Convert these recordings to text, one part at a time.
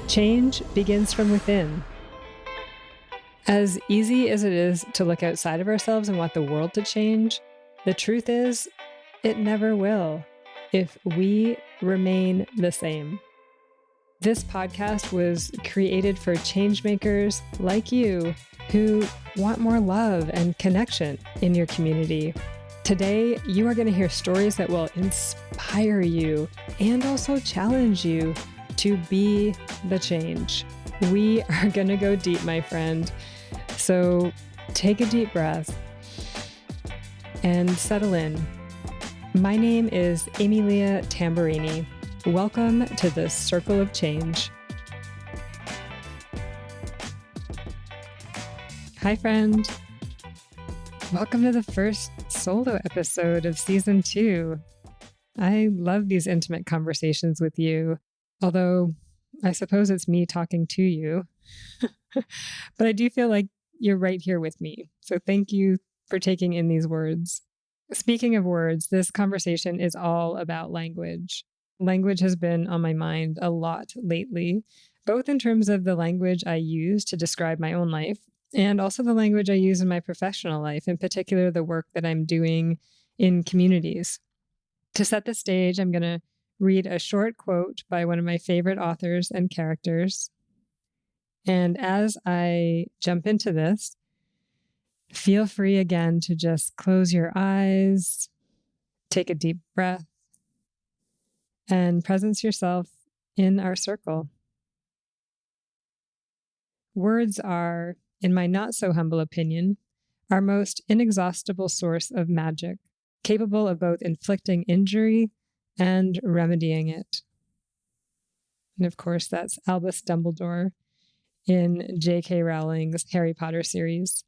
Change begins from within. As easy as it is to look outside of ourselves and want the world to change, the truth is, it never will if we remain the same. This podcast was created for changemakers like you who want more love and connection in your community. Today, you are going to hear stories that will inspire you and also challenge you to be the change. We are going to go deep, my friend. So take a deep breath and settle in. My name is Emilia Tamburini. Welcome to the Circle of Change. Hi, friend. Welcome to the first solo episode of season 2. I love these intimate conversations with you, although I suppose it's me talking to you. But I do feel like you're right here with me. So thank you for taking in these words. Speaking of words, this conversation is all about language. Language has been on my mind a lot lately, both in terms of the language I use to describe my own life and also the language I use in my professional life, in particular, the work that I'm doing in communities. To set the stage, I'm going to read a short quote by one of my favorite authors and characters. And as I jump into this, feel free again to just close your eyes, take a deep breath, and presence yourself in our circle. Words are, in my not so humble opinion, our most inexhaustible source of magic, capable of both inflicting injury and remedying it. And of course, that's Albus Dumbledore in J.K. Rowling's Harry Potter series.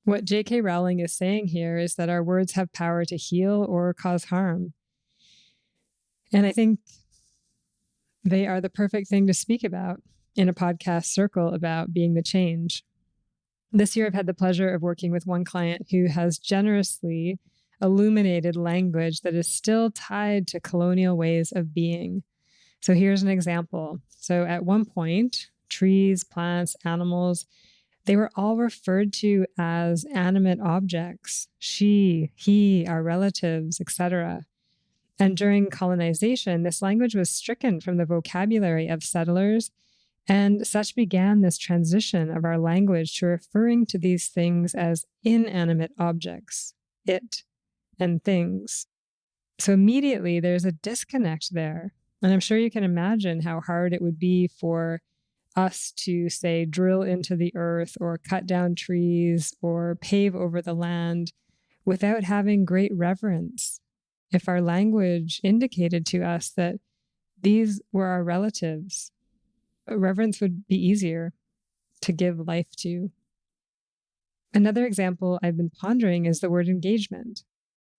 What J.K. Rowling is saying here is that our words have power to heal or cause harm. And I think they are the perfect thing to speak about in a podcast circle about being the change. This year, I've had the pleasure of working with one client who has generously illuminated language that is still tied to colonial ways of being. So here's an example. So at one point, trees, plants, animals, they were all referred to as animate objects. She, he, our relatives, etc. And during colonization, this language was stricken from the vocabulary of settlers, and such began this transition of our language to referring to these things as inanimate objects, it and things. So immediately there's a disconnect there. And I'm sure you can imagine how hard it would be for us to, say, drill into the earth or cut down trees or pave over the land without having great reverence. If our language indicated to us that these were our relatives, reverence would be easier to give life to. Another example I've been pondering is the word engagement.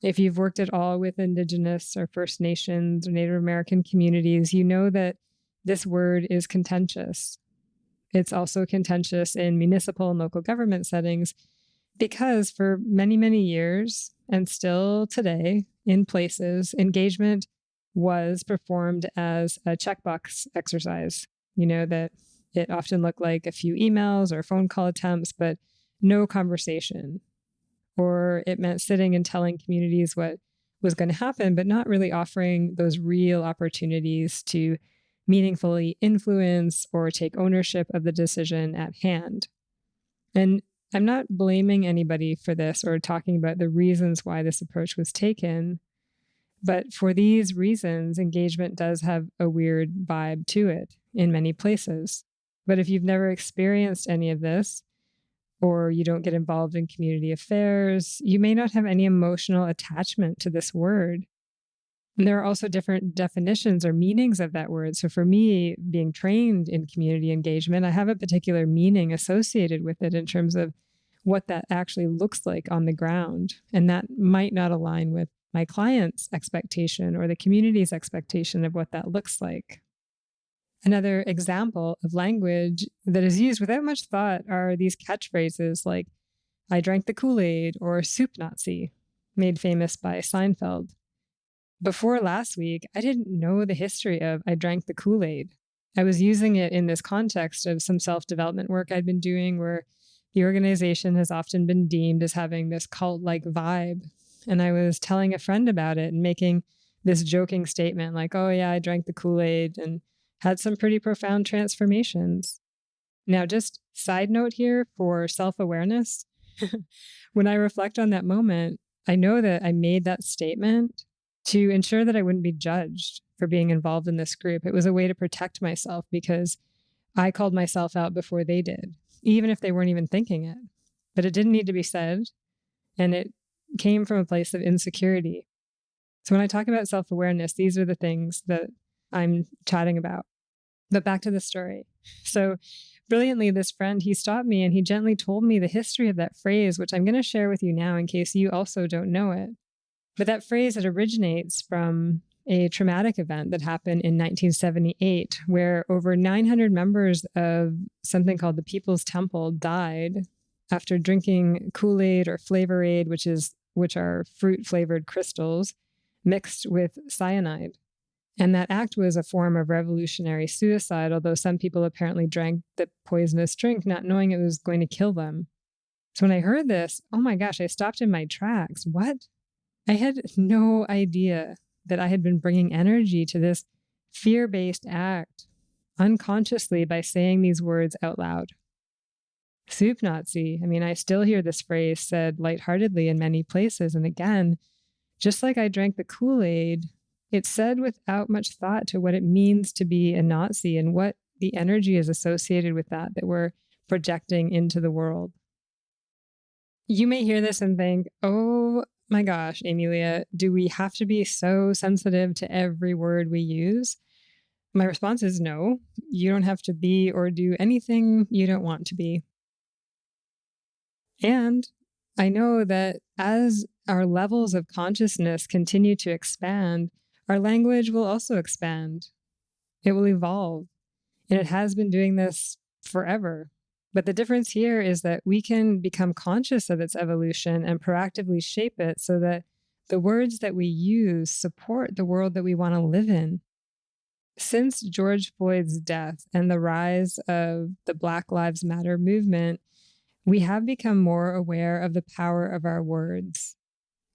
If you've worked at all with Indigenous or First Nations or Native American communities, you know that this word is contentious. It's also contentious in municipal and local government settings because for many, many years, and still today in places, engagement was performed as a checkbox exercise. You know, that it often looked like a few emails or phone call attempts, but no conversation. Or it meant sitting and telling communities what was going to happen, but not really offering those real opportunities to meaningfully influence or take ownership of the decision at hand. And I'm not blaming anybody for this or talking about the reasons why this approach was taken, but for these reasons, engagement does have a weird vibe to it in many places. But if you've never experienced any of this, or you don't get involved in community affairs, you may not have any emotional attachment to this word. And there are also different definitions or meanings of that word. So for me, being trained in community engagement, I have a particular meaning associated with it in terms of what that actually looks like on the ground. And that might not align with my client's expectation or the community's expectation of what that looks like. Another example of language that is used without much thought are these catchphrases like, I drank the Kool-Aid, or soup Nazi, made famous by Seinfeld. Before last week, I didn't know the history of I drank the Kool-Aid. I was using it in this context of some self-development work I'd been doing where the organization has often been deemed as having this cult-like vibe. And I was telling a friend about it and making this joking statement like, oh yeah, I drank the Kool-Aid and had some pretty profound transformations. Now, just side note here for self-awareness, when I reflect on that moment, I know that I made that statement to ensure that I wouldn't be judged for being involved in this group. It was a way to protect myself because I called myself out before they did, even if they weren't even thinking it. But it didn't need to be said, and it came from a place of insecurity. So when I talk about self-awareness, these are the things that I'm chatting about. But back to the story. So brilliantly, this friend, he stopped me and he gently told me the history of that phrase, which I'm going to share with you now in case you also don't know it. But that phrase, it originates from a traumatic event that happened in 1978, where over 900 members of something called the People's Temple died after drinking Kool-Aid or Flavor Aid, which are fruit-flavored crystals, mixed with cyanide. And that act was a form of revolutionary suicide, although some people apparently drank the poisonous drink, not knowing it was going to kill them. So when I heard this, oh my gosh, I stopped in my tracks. What? I had no idea that I had been bringing energy to this fear-based act unconsciously by saying these words out loud. Soup Nazi. I mean, I still hear this phrase said lightheartedly in many places. And again, just like I drank the Kool-Aid, it's said without much thought to what it means to be a Nazi and what the energy is associated with that we're projecting into the world. You may hear this and think, oh my gosh, Amelia, do we have to be so sensitive to every word we use? My response is no, you don't have to be or do anything you don't want to be. And I know that as our levels of consciousness continue to expand, our language will also expand. It will evolve. And it has been doing this forever. But the difference here is that we can become conscious of its evolution and proactively shape it so that the words that we use support the world that we want to live in. Since George Floyd's death and the rise of the Black Lives Matter movement, we have become more aware of the power of our words.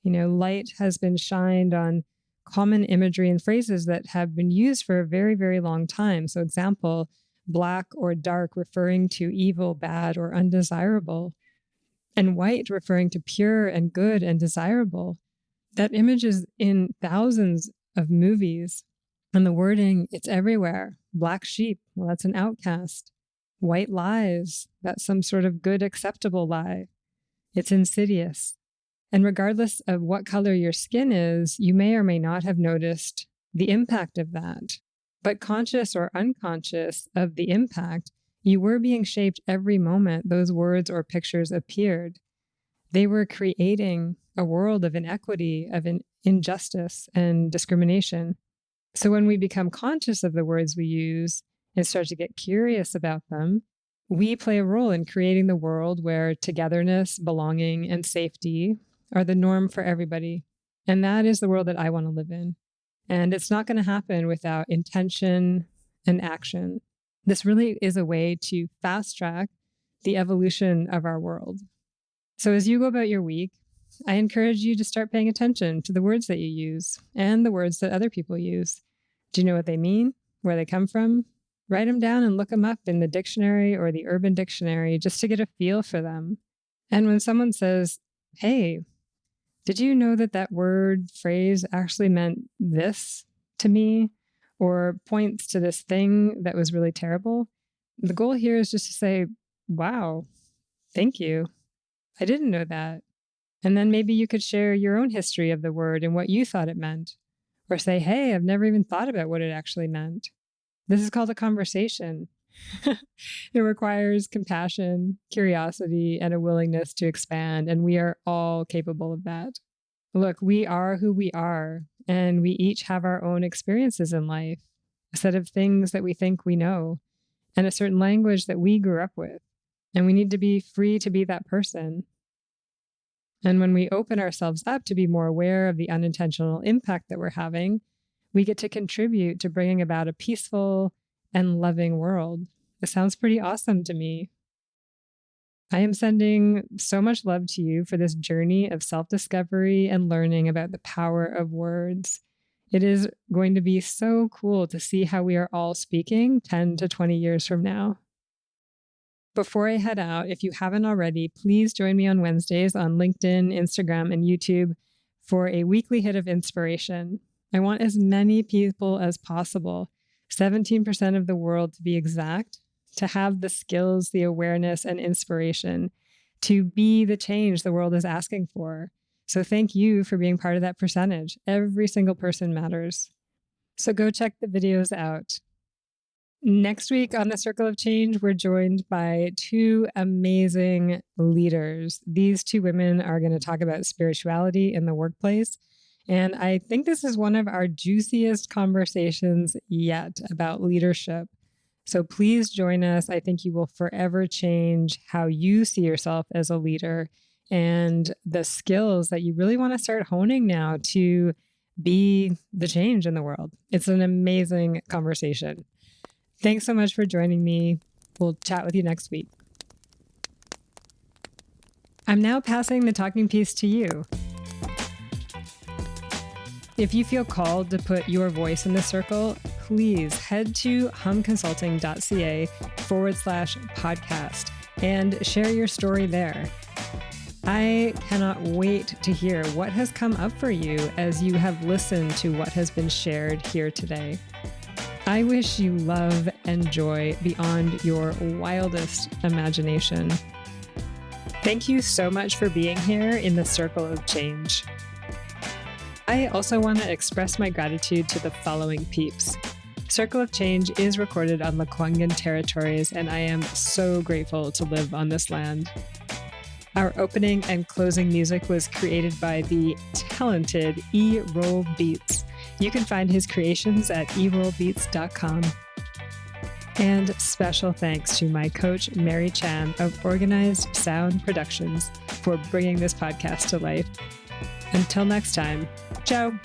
Light has been shined on common imagery and phrases that have been used for a very, very long time. So example, black or dark referring to evil, bad, or undesirable, and white referring to pure and good and desirable. That image is in thousands of movies, and the wording, it's everywhere. Black sheep, well, that's an outcast. White lies, that's some sort of good, acceptable lie. It's insidious. And regardless of what color your skin is, you may or may not have noticed the impact of that. But conscious or unconscious of the impact, you were being shaped every moment those words or pictures appeared. They were creating a world of inequity, of injustice and discrimination. So when we become conscious of the words we use and start to get curious about them, we play a role in creating the world where togetherness, belonging, and safety are the norm for everybody. And that is the world that I want to live in. And it's not going to happen without intention and action. This really is a way to fast track the evolution of our world. So as you go about your week, I encourage you to start paying attention to the words that you use and the words that other people use. Do you know what they mean? Where they come from? Write them down and look them up in the dictionary or the Urban Dictionary just to get a feel for them. And when someone says, hey, did you know that word, phrase actually meant this to me, or points to this thing that was really terrible? The goal here is just to say, wow, thank you. I didn't know that. And then maybe you could share your own history of the word and what you thought it meant. Or say, hey, I've never even thought about what it actually meant. This is called a conversation. It requires compassion, curiosity, and a willingness to expand, and we are all capable of that. Look, we are who we are, and we each have our own experiences in life, a set of things that we think we know, and a certain language that we grew up with, and we need to be free to be that person. And when we open ourselves up to be more aware of the unintentional impact that we're having, we get to contribute to bringing about a peaceful and loving world. It sounds pretty awesome to me. I am sending so much love to you for this journey of self-discovery and learning about the power of words. It is going to be so cool to see how we are all speaking 10 to 20 years from now. Before I head out, if you haven't already, please join me on Wednesdays on LinkedIn, Instagram, and YouTube for a weekly hit of inspiration. I want as many people as possible, 17% of the world to be exact, to have the skills, the awareness, and inspiration to be the change the world is asking for. So thank you for being part of that percentage. Every single person matters. So go check the videos out. Next week on the Circle of Change, we're joined by two amazing leaders. These two women are going to talk about spirituality in the workplace. And I think this is one of our juiciest conversations yet about leadership. So please join us. I think you will forever change how you see yourself as a leader and the skills that you really want to start honing now to be the change in the world. It's an amazing conversation. Thanks so much for joining me. We'll chat with you next week. I'm now passing the talking piece to you. If you feel called to put your voice in the circle, please head to humconsulting.ca/podcast and share your story there. I cannot wait to hear what has come up for you as you have listened to what has been shared here today. I wish you love and joy beyond your wildest imagination. Thank you so much for being here in the Circle of Change. I also want to express my gratitude to the following peeps. Circle of Change is recorded on Lekwungen territories, and I am so grateful to live on this land. Our opening and closing music was created by the talented E-Roll Beats. You can find his creations at erollbeats.com. And special thanks to my coach, Mary Chan of Organized Sound Productions, for bringing this podcast to life. Until next time, ciao.